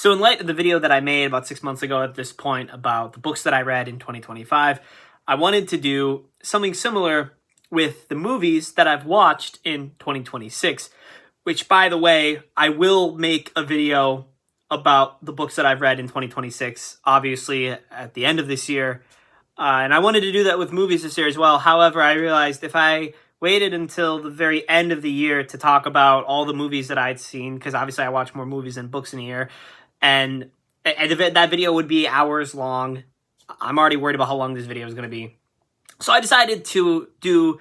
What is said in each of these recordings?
So in light of the video that I made about 6 months ago at this point about the books that I read in 2025, I wanted to do something similar with the movies that I've watched in 2026, which, by the way, I will make a video about the books that I've read in 2026, obviously at the end of this year. And I wanted to do that with movies this year as well. However, I realized if I waited until the very end of the year to talk about all the movies that I'd seen, because obviously I watch more movies than books in a year, and that video would be hours long. I'm already worried about how long this video is going to be. So I decided to do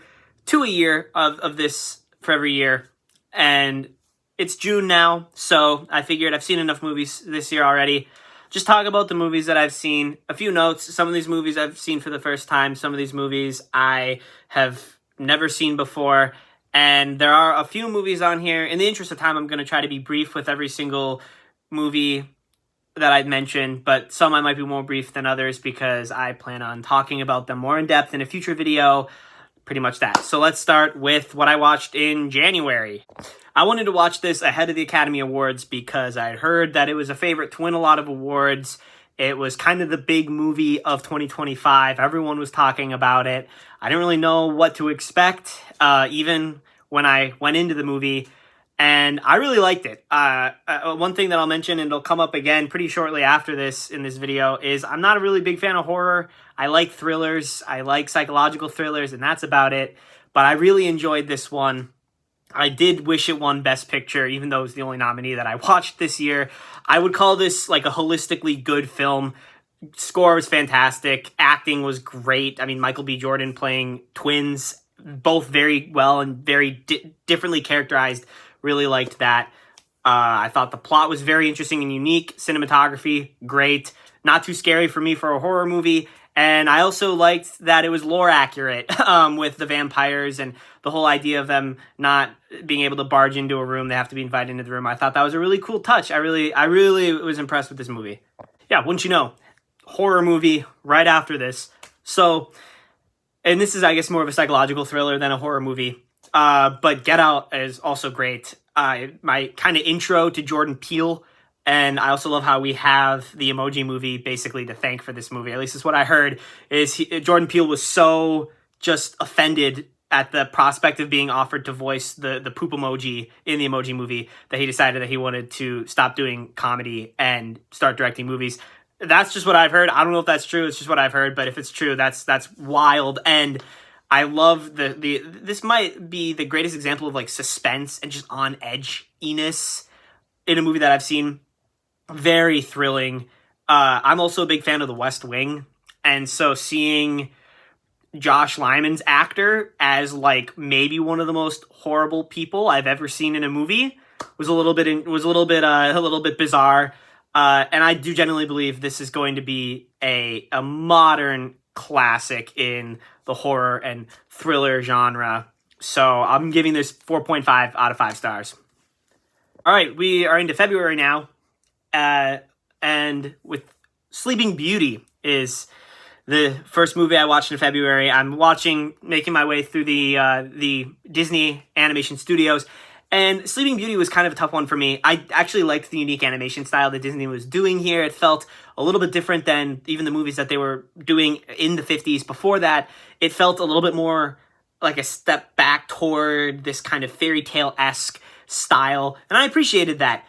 2 a year of this for every year. And it's June now, so I figured I've seen enough movies this year already. Just talk about the movies that I've seen. A few notes. Some of these movies I've seen for the first time. Some of these movies I have never seen before. And there are a few movies on here. In the interest of time, I'm going to try to be brief with every single movie that I've mentioned, but some I might be more brief than others because I plan on talking about them more in depth in a future video. Pretty much that. So let's start with what I watched in January. I wanted to watch this ahead of the Academy Awards because I heard that it was a favorite to win a lot of awards. It was kind of the big movie of 2025. Everyone was talking about it. I didn't really know what to expect, even when I went into the movie, and I really liked it. One thing that I'll mention, and it'll come up again pretty shortly after this in this video, is I'm not a really big fan of horror. I like thrillers. I like psychological thrillers, and that's about it. But I really enjoyed this one. I did wish it won Best Picture, even though it was the only nominee that I watched this year. I would call this like a holistically good film. Score was fantastic. Acting was great. I mean, Michael B. Jordan playing twins, both very well and very differently characterized. Really liked that. I thought the plot was very interesting and unique. Cinematography, great. Not too scary for me for a horror movie. And I also liked that it was lore accurate with the vampires and the whole idea of them not being able to barge into a room. They have to be invited into the room. I thought that was a really cool touch. I really was impressed with this movie. Yeah, wouldn't you know, horror movie right after this. So, and this is, I guess, more of a psychological thriller than a horror movie. But Get Out is also great. My kind of intro to Jordan Peele. And I also love how we have the Emoji Movie basically to thank for this movie. At least it's what I heard, is Jordan Peele was so just offended at the prospect of being offered to voice the poop emoji in the Emoji Movie that he decided that he wanted to stop doing comedy and start directing movies. That's just what I've heard. I don't know if that's true. It's just what I've heard. But if it's true, that's wild. And I love this might be the greatest example of like suspense and just on edge-iness in a movie that I've seen. Very thrilling. I'm also a big fan of The West Wing, and so seeing Josh Lyman's actor as like maybe one of the most horrible people I've ever seen in a movie was a little bit bizarre. And I do genuinely believe this is going to be a modern classic in the horror and thriller genre. So I'm giving this 4.5 out of 5 stars. All right, we are into February now. And with Sleeping Beauty is the first movie I watched in February. I'm making my way through the Disney Animation Studios, and Sleeping Beauty was kind of a tough one for me. I actually liked the unique animation style that Disney was doing here. It felt a little bit different than even the movies that they were doing in the 50s. Before that, it felt a little bit more like a step back toward this kind of fairy tale-esque style, and I appreciated that.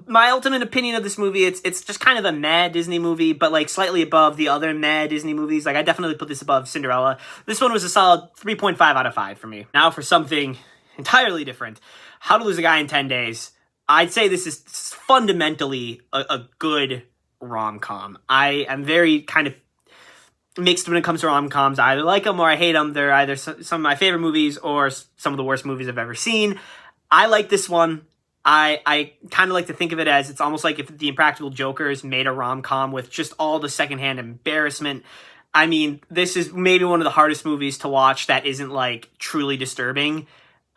My ultimate opinion of this movie, it's just kind of a meh Disney movie, but like slightly above the other meh Disney movies. Like I definitely put this above Cinderella. This one was a solid 3.5 out of 5 for me. Now for something entirely different. How to Lose a Guy in 10 Days. I'd say this is fundamentally a good rom-com. I am very kind of mixed when it comes to rom-coms. I either like them or I hate them. They're either some of my favorite movies or some of the worst movies I've ever seen. I like this one. I kind of like to think of it as it's almost like if The Impractical Jokers made a rom-com with just all the secondhand embarrassment. I mean, this is maybe one of the hardest movies to watch that isn't like truly disturbing.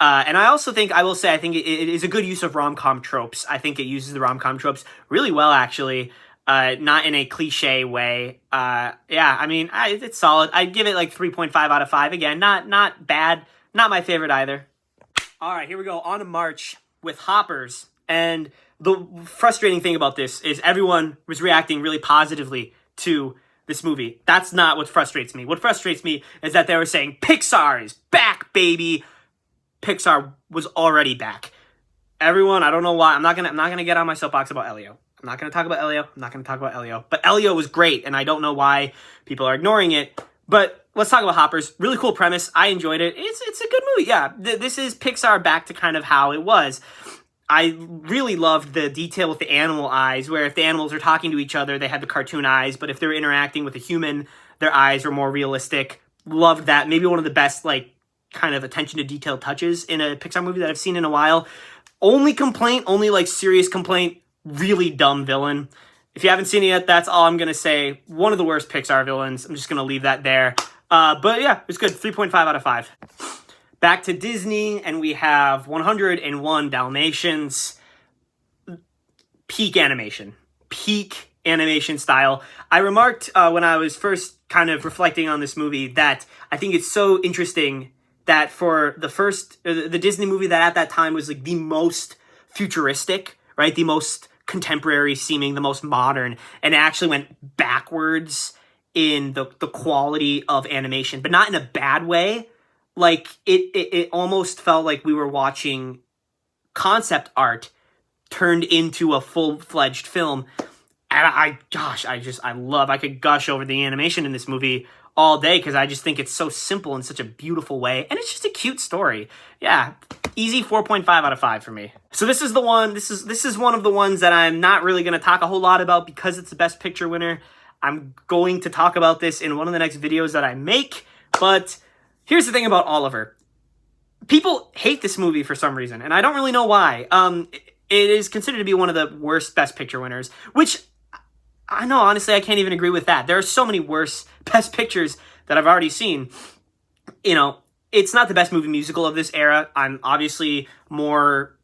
And I also think, I will say, I think it is a good use of rom-com tropes. I think it uses the rom-com tropes really well, actually. Not in a cliche way. Yeah, I mean, it's solid. I'd give it like 3.5 out of 5. Again, not bad. Not my favorite either. All right, here we go. On to March with Hoppers. And the frustrating thing about this is everyone was reacting really positively to this movie. That's not what frustrates me. What frustrates me is that they were saying, Pixar is back, baby. Pixar was already back. Everyone, I don't know why. I'm not gonna get on my soapbox about Elio. I'm not gonna talk about Elio. But Elio was great, and I don't know why people are ignoring it. But let's talk about Hoppers. Really cool premise. I enjoyed it. It's a good movie. Yeah, this is Pixar back to kind of how it was. I really loved the detail with the animal eyes, where if the animals are talking to each other, they had the cartoon eyes, but if they're interacting with a human, their eyes were more realistic. Loved that. Maybe one of the best, like, kind of attention to detail touches in a Pixar movie that I've seen in a while. Only complaint, only, like, serious complaint, really dumb villain. If you haven't seen it yet, that's all I'm going to say. One of the worst Pixar villains. I'm just going to leave that there. But yeah, it's good. 3.5 out of 5. Back to Disney, and we have 101 Dalmatians. Peak animation style. I remarked when I was first kind of reflecting on this movie that I think it's so interesting that for the Disney movie that at that time was like the most futuristic, right? The most contemporary seeming, the most modern, and it actually went backwards in the quality of animation, but not in a bad way. Like it almost felt like we were watching concept art turned into a full-fledged film. And I could gush over the animation in this movie all day because I just think it's so simple in such a beautiful way, and it's just a cute story. Yeah, easy 4.5 out of 5 for me. So this is the one. This is one of the ones that I'm not really going to talk a whole lot about because it's the Best Picture winner. I'm going to talk about this in one of the next videos that I make, but here's the thing about Oliver. People hate this movie for some reason, and I don't really know why. It is considered to be one of the worst Best Picture winners, which I know, honestly, I can't even agree with that. There are so many worse Best Pictures that I've already seen. You know, it's not the best movie musical of this era. I'm obviously more,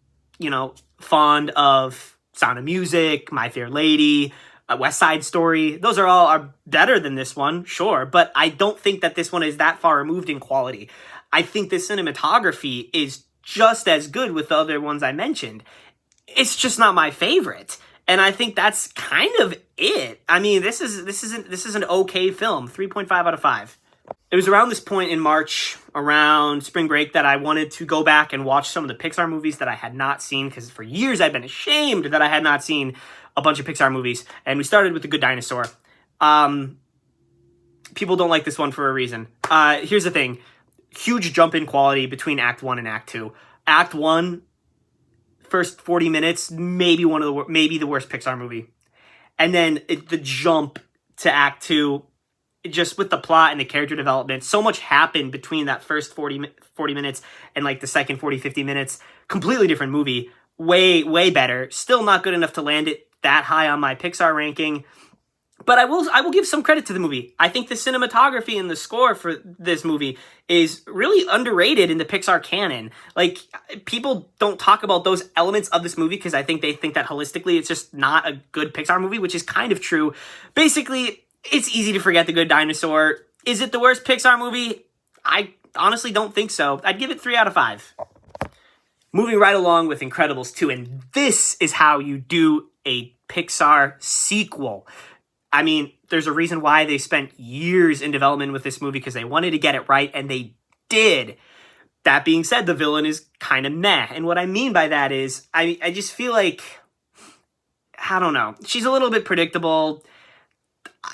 fond of Sound of Music, My Fair Lady, West Side Story. Those are better than this one, sure, but I don't think that this one is that far removed in quality. I think the cinematography is just as good with the other ones I mentioned. It's just not my favorite. And I think that's kind of it. I mean, this is an okay film. 3.5 out of 5. It was around this point in March, around spring break, that I wanted to go back and watch some of the Pixar movies that I had not seen, because for years I've been ashamed that I had not seen a bunch of Pixar movies. And we started with The Good Dinosaur. People don't like this one for a reason. Here's the thing. Huge jump in quality between Act 1 and Act 2. Act 1, first 40 minutes, maybe the worst Pixar movie. And then the jump to Act 2, just with the plot and the character development, so much happened between that first 40 minutes and like the second 40-50 minutes. Completely different movie. Way better. Still not good enough to land it that high on my Pixar ranking. But I will give some credit to the movie. I think the cinematography and the score for this movie is really underrated in the Pixar canon. Like, people don't talk about those elements of this movie because I think they think that holistically it's just not a good Pixar movie, which is kind of true. Basically, it's easy to forget The Good Dinosaur. Is it the worst Pixar movie? I honestly don't think so. I'd give it 3 out of 5. Moving right along with Incredibles 2, and this is how you do a Pixar sequel. I mean, there's a reason why they spent years in development with this movie, because they wanted to get it right, and they did. That being said, the villain is kind of meh. And what I mean by that is, I just feel like, I don't know, she's a little bit predictable.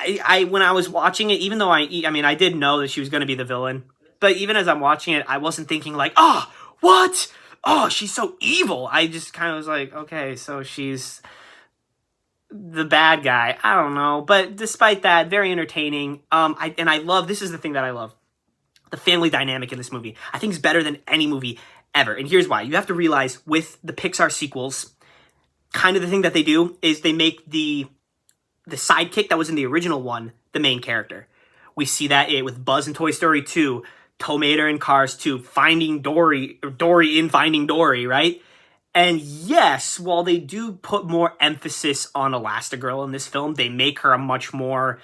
When I was watching it, even though I did know that she was going to be the villain, but even as I'm watching it, I wasn't thinking like, oh, what? Oh, she's so evil. I just kind of was like, okay, so she's the bad guy. I don't know. But despite that, very entertaining. I love, this is the thing that I love. The family dynamic in this movie, I think, is better than any movie ever. And here's why. You have to realize with the Pixar sequels, kind of the thing that they do is they make the sidekick that was in the original one the main character. We see that with Buzz in Toy Story 2, Tow Mater in Cars 2, Finding Dory, or Dory in Finding Dory, right? And yes, while they do put more emphasis on Elastigirl in this film, they make her a much more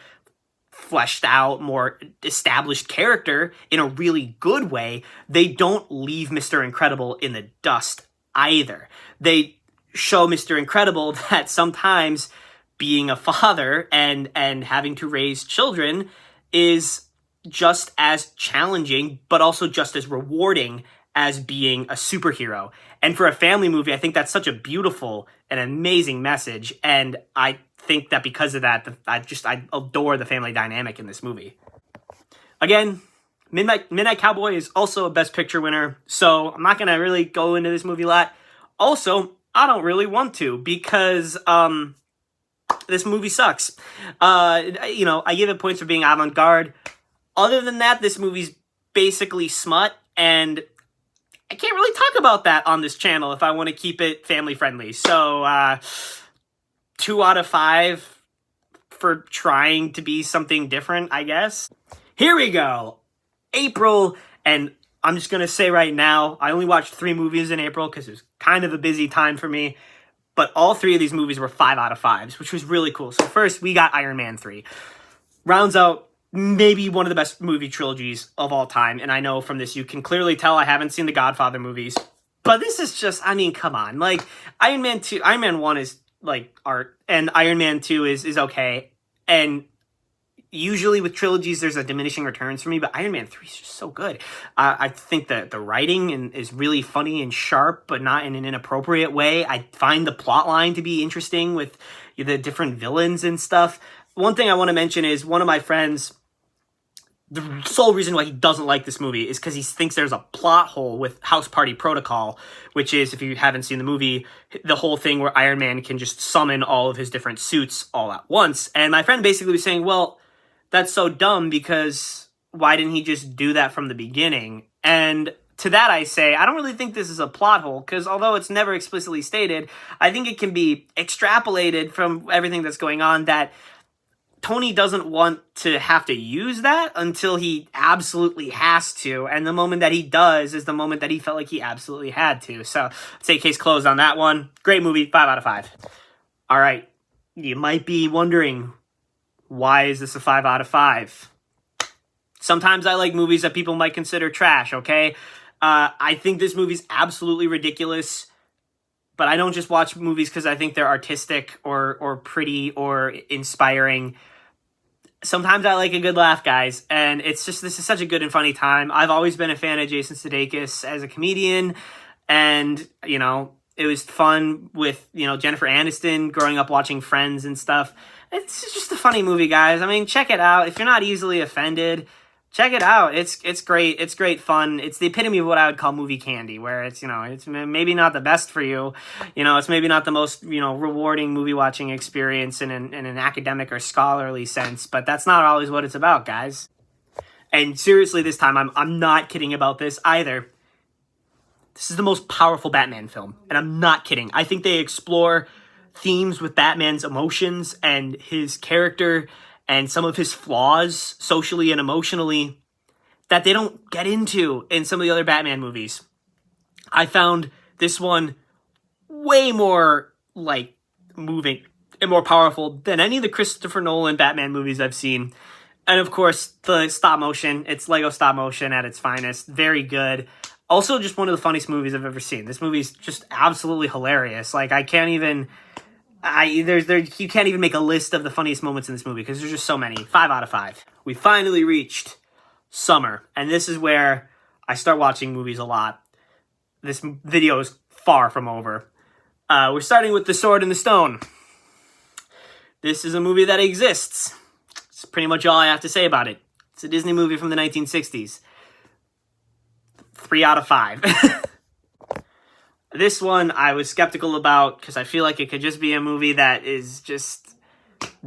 fleshed out, more established character in a really good way. They don't leave Mr. Incredible in the dust either. They show Mr. Incredible that sometimes being a father and having to raise children is just as challenging, but also just as rewarding as being a superhero. And for a family movie, I think that's such a beautiful and amazing message. And I think that because of that, I adore the family dynamic in this movie. Again, Midnight Cowboy is also a Best Picture winner, so I'm not going to really go into this movie a lot. Also, I don't really want to because this movie sucks. I give it points for being avant-garde. Other than that, this movie's basically smut, and I can't really talk about that on this channel if I want to keep it family-friendly. So, 2 out of 5 for trying to be something different, I guess. Here we go. April, and I'm just going to say right now, I only watched 3 movies in April because it was kind of a busy time for me. But all 3 of these movies were 5 out of 5s, which was really cool. So first, we got Iron Man 3. Rounds out maybe one of the best movie trilogies of all time. And I know from this, you can clearly tell I haven't seen the Godfather movies. But this is just, I mean, come on. Like, Iron Man 1 is, like, art. And Iron Man 2 is okay. And usually with trilogies, there's a diminishing returns for me, but Iron Man 3 is just so good. I think that the writing is really funny and sharp, but not in an inappropriate way. I find the plot line to be interesting with the different villains and stuff. One thing I want to mention is one of my friends, the sole reason why he doesn't like this movie is because he thinks there's a plot hole with House Party Protocol, which is, if you haven't seen the movie, the whole thing where Iron Man can just summon all of his different suits all at once. And my friend basically was saying, well, that's so dumb because why didn't he just do that from the beginning? And to that I say, I don't really think this is a plot hole because although it's never explicitly stated, I think it can be extrapolated from everything that's going on that Tony doesn't want to have to use that until he absolutely has to. And the moment that he does is the moment that he felt like he absolutely had to. So I'd say case closed on that one. Great movie, 5 out of 5. All right. You might be wondering, why is this a 5 out of 5? Sometimes I like movies that people might consider trash, okay? I think this movie's absolutely ridiculous. But I don't just watch movies because I think they're artistic or pretty or inspiring. Sometimes I like a good laugh, guys. And it's just, this is such a good and funny time. I've always been a fan of Jason Sudeikis as a comedian. And, it was fun with, Jennifer Aniston growing up watching Friends and stuff. It's just a funny movie, guys. I mean, check it out. If you're not easily offended, check it out. It's great. It's great fun. It's the epitome of what I would call movie candy, where it's, it's maybe not the best for you. It's maybe not the most, rewarding movie watching experience in an academic or scholarly sense, but that's not always what it's about, guys. And seriously, this time, I'm not kidding about this either. This is the most powerful Batman film, and I'm not kidding. I think they explore themes with Batman's emotions and his character and some of his flaws socially and emotionally that they don't get into in some of the other Batman movies. I found this one way more, moving and more powerful than any of the Christopher Nolan Batman movies I've seen. And of course, the stop motion, it's Lego stop motion at its finest. Very good. Also, just one of the funniest movies I've ever seen. This movie's just absolutely hilarious. You can't even make a list of the funniest moments in this movie because there's just so many. 5 out of 5. We finally reached summer, and this is where I start watching movies a lot. This video is far from over. We're starting with The Sword and the Stone. This is a movie that exists. It's pretty much all I have to say about it. It's a Disney movie from the 1960s. 3 out of 5. This one I was skeptical about because I feel like it could just be a movie that is just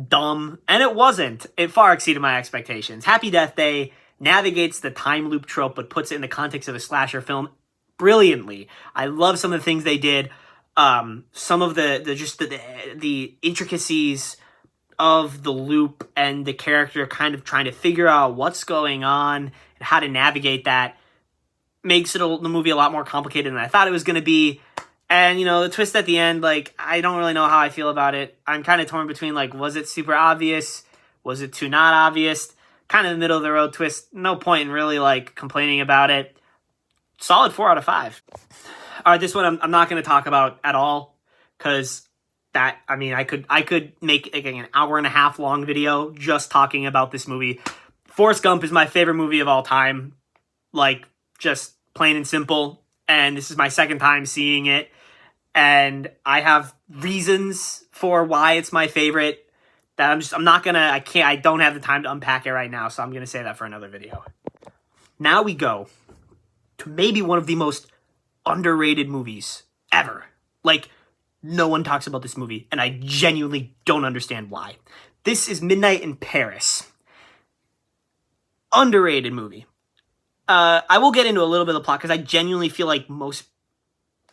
dumb. And it wasn't. It far exceeded my expectations. Happy Death Day navigates the time loop trope but puts it in the context of a slasher film brilliantly. I love some of the things they did. Some of the intricacies of the loop and the character kind of trying to figure out what's going on and how to navigate that makes the movie a lot more complicated than I thought it was going to be. And, the twist at the end, I don't really know how I feel about it. I'm kind of torn between, was it super obvious? Was it too not obvious? Kind of the middle of the road twist. No point in really, complaining about it. Solid 4 out of 5. All right, this one I'm not going to talk about at all because I could make like an hour and a half long video just talking about this movie. Forrest Gump is my favorite movie of all time, like just plain and simple. And this is my second time seeing it, and I have reasons for why it's my favorite that I don't have the time to unpack it right now, so I'm gonna say that for another video. Now we go to maybe one of the most underrated movies ever. Like, no one talks about this movie, and I genuinely don't understand why. This is Midnight in Paris. Underrated movie. I will get into a little bit of the plot because I genuinely feel like most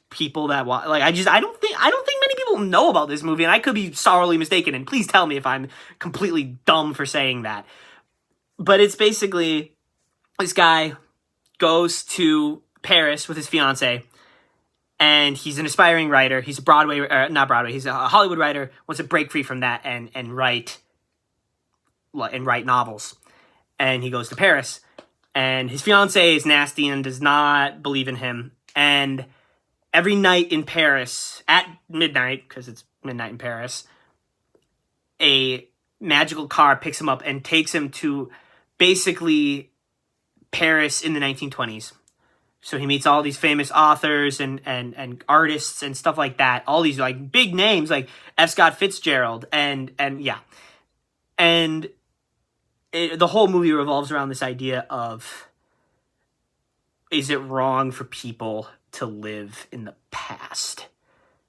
people that watch, like, I don't think many people know about this movie, and I could be sorely mistaken, and please tell me if I'm completely dumb for saying that. But it's basically this guy goes to Paris with his fiance, and he's an aspiring writer. He's a he's a Hollywood writer, wants to break free from that and write novels. And he goes to Paris, and his fiance is nasty and does not believe in him. And every night in Paris, at midnight, because it's midnight in Paris, a magical car picks him up and takes him to basically Paris in the 1920s. So he meets all these famous authors and artists and stuff like that. All these like big names like F. Scott Fitzgerald and yeah. And the whole movie revolves around this idea of, is it wrong for people to live in the past?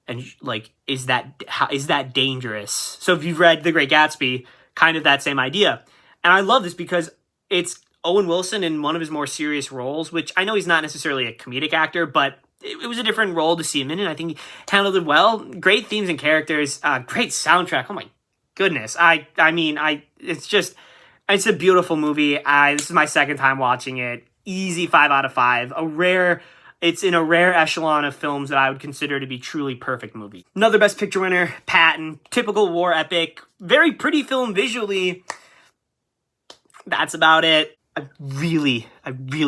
And like, is that dangerous? So if you've read The Great Gatsby, kind of that same idea. And I love this because it's Owen Wilson in one of his more serious roles, which I know he's not necessarily a comedic actor, but it was a different role to see him in, and I think he handled it well. Great themes and characters, great soundtrack. Oh my goodness. It's a beautiful movie. This is my second time watching it. Easy 5 out of 5. It's in a rare echelon of films that I would consider to be truly perfect movie. Another Best Picture winner, Patton. Typical war epic. Very pretty film visually. That's about it. I really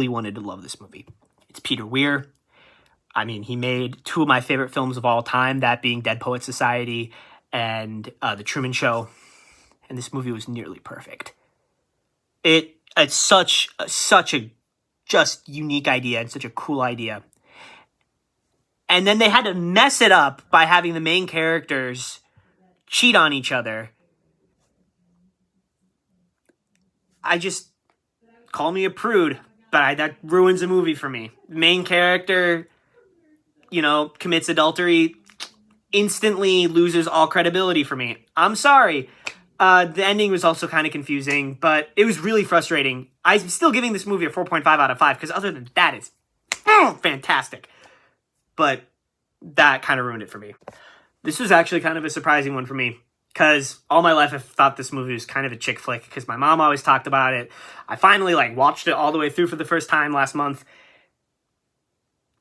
wanted to love this movie. It's Peter Weir. I mean, he made two of my favorite films of all time, that being Dead Poets Society and The Truman Show. And this movie was nearly perfect. It's such a just unique idea and such a cool idea. And then they had to mess it up by having the main characters cheat on each other. Call me a prude, but that ruins a movie for me. The main character, commits adultery, instantly loses all credibility for me. I'm sorry. The ending was also kind of confusing, but it was really frustrating. I'm still giving this movie a 4.5 out of 5, because other than that, it's fantastic. But that kind of ruined it for me. This was actually kind of a surprising one for me, because all my life I've thought this movie was kind of a chick flick, because my mom always talked about it. I finally watched it all the way through for the first time last month.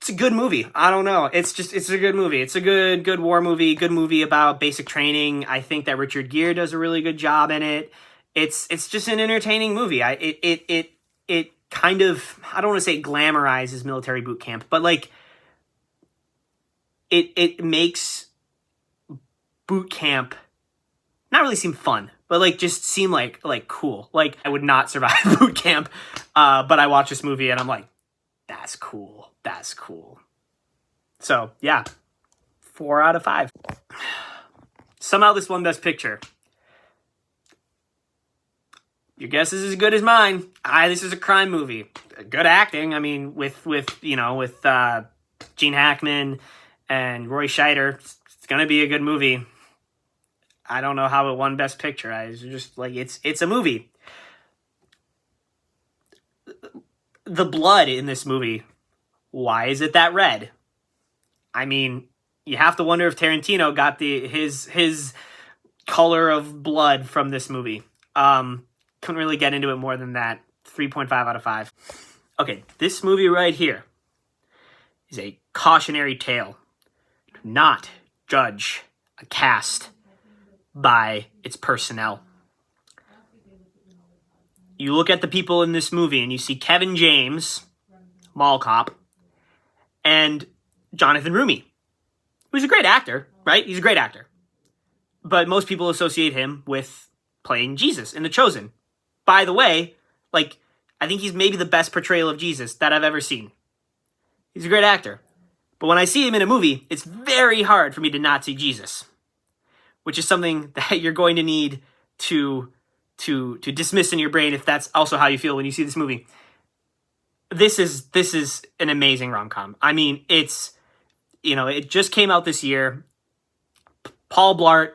It's a good movie. I don't know. It's a good movie. It's a good war movie, good movie about basic training. I think that Richard Gere does a really good job in it. It's just an entertaining movie. It kind of, I don't want to say glamorizes military boot camp, but it makes boot camp not really seem fun, but just seem like cool. Like, I would not survive boot camp, but I watch this movie and I'm like, that's cool. That's cool. So, yeah. 4 out of 5. Somehow this won Best Picture. Your guess is as good as mine. This is a crime movie. Good acting. I mean, with Gene Hackman and Roy Scheider, it's gonna be a good movie. I don't know how it won Best Picture. It's a movie. The blood in this movie, why is it that red? I mean, you have to wonder if Tarantino got his color of blood from this movie. Couldn't really get into it more than that. 3.5 out of 5. Okay, this movie right here is a cautionary tale. Do not judge a cast by its personnel. You look at the people in this movie and you see Kevin James, Mall Cop, and Jonathan Roumie, who's a great actor. right? He's a great actor. But most people associate him with playing Jesus in The Chosen. By the way, like, I think he's maybe the best portrayal of Jesus that I've ever seen. He's a great actor. But when I see him in a movie, it's very hard for me to not see Jesus, which is something that you're going to need to dismiss in your brain if that's also how you feel when you see this movie. This is an amazing rom-com. I mean, it's, it just came out this year. Paul Blart,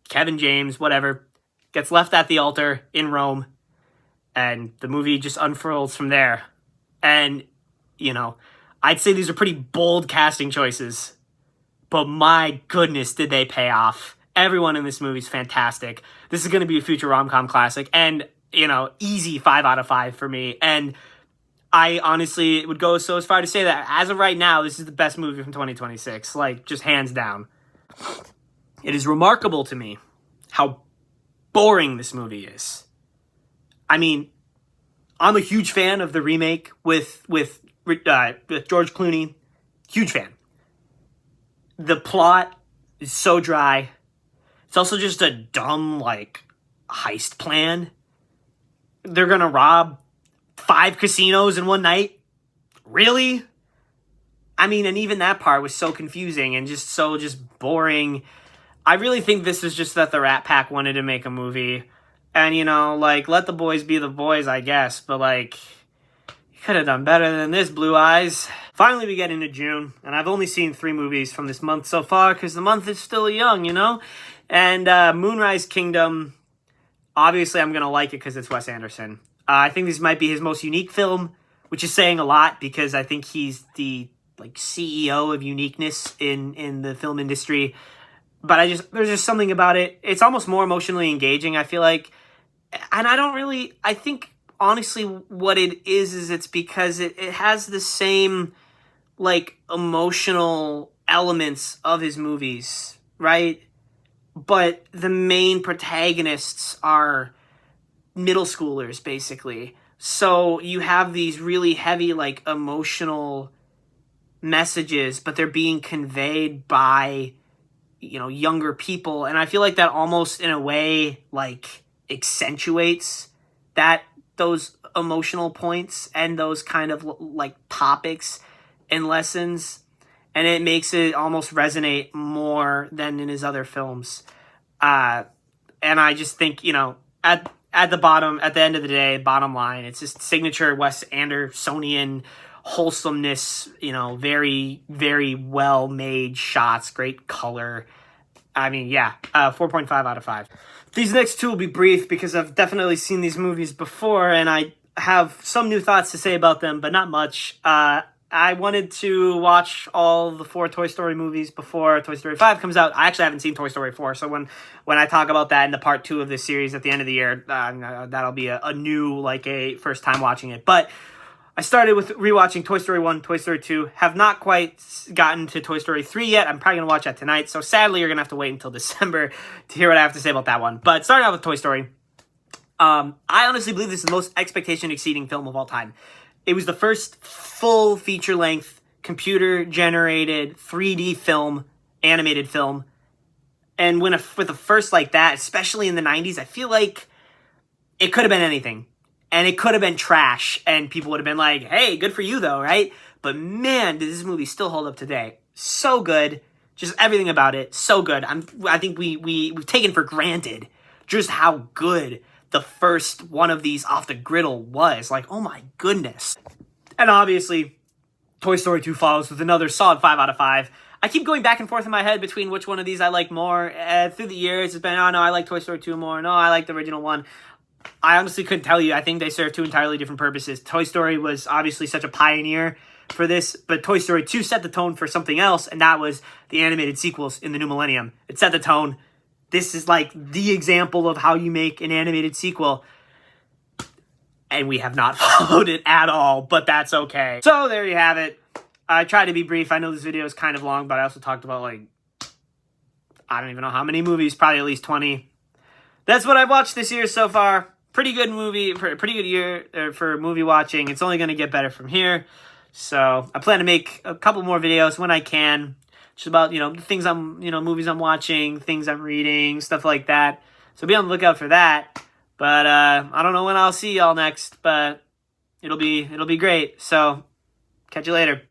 Kevin James, whatever, gets left at the altar in Rome, and the movie just unfurls from there. And, I'd say these are pretty bold casting choices, but my goodness, did they pay off. Everyone in this movie is fantastic. This is going to be a future rom-com classic, and, easy 5 out of 5 for me. And I honestly would go so as far to say that as of right now, this is the best movie from 2026, like, just hands down. It is remarkable to me how boring this movie is. I mean, I'm a huge fan of the remake with George Clooney. Huge fan. The plot is so dry. It's also just a dumb, heist plan. They're gonna rob 5 casinos in one night? Really? I mean, and even that part was so confusing and just boring. I really think this is just that the Rat Pack wanted to make a movie. And, let the boys be the boys, I guess. But, you could have done better than this, Blue Eyes. Finally, we get into June. And I've only seen 3 movies from this month so far because the month is still young, And Moonrise Kingdom, obviously I'm going to like it because it's Wes Anderson. I think this might be his most unique film, which is saying a lot because I think he's the, CEO of uniqueness in the film industry. But there's just something about it. It's almost more emotionally engaging, I feel like. And I think, honestly, what it is it's because it has the same, emotional elements of his movies, right? But the main protagonists are middle schoolers, basically. So you have these really heavy, emotional messages, but they're being conveyed by younger people, and I feel like that almost in a way accentuates those emotional points and those kind of topics and lessons, and it makes it almost resonate more than in his other films. And I just think at the end of the day, bottom line, it's just signature Wes Andersonian wholesomeness, very, very well made shots, great color. I mean, 4.5 out of 5. These next 2 will be brief because I've definitely seen these movies before and I have some new thoughts to say about them, but not much. I wanted to watch all the 4 Toy Story movies before Toy Story 5 comes out. I actually haven't seen Toy Story 4, so when I talk about that in the part 2 of this series at the end of the year, that'll be a new, a first time watching it. But I started with rewatching Toy Story 1, Toy Story 2. Have not quite gotten to Toy Story 3 yet. I'm probably going to watch that tonight. So sadly, you're going to have to wait until December to hear what I have to say about that one. But starting out with Toy Story. I honestly believe this is the most expectation-exceeding film of all time. It was the first full feature-length, computer-generated, 3D film, animated film. And with a first like that, especially in the 90s, I feel like it could have been anything. And it could have been trash, and people would have been like, hey, good for you, though, right? But man, does this movie still hold up today. So good. Just everything about it, so good. I think we've taken for granted just how good the first one of these off the griddle was. Oh my goodness. And obviously, Toy Story 2 follows with another solid 5 out of 5. I keep going back and forth in my head between which one of these I like more. Through the years, it's been, oh no, I like Toy Story 2 more. No, I like the original one. I honestly couldn't tell you. I think they serve 2 entirely different purposes. Toy Story was obviously such a pioneer for this, but Toy Story 2 set the tone for something else, and that was the animated sequels in the new millennium. It set the tone. This is the example of how you make an animated sequel, and we have not followed it at all, but that's okay. So there you have it. I tried to be brief. I know this video is kind of long, but I also talked about I don't even know how many movies, probably at least 20. That's what I've watched this year so far. Pretty good movie, pretty good year for movie watching. It's only going to get better from here. So I plan to make a couple more videos when I can. just about, the things movies I'm watching, things I'm reading, stuff like that. So be on the lookout for that. But I don't know when I'll see y'all next, but it'll be great. So catch you later.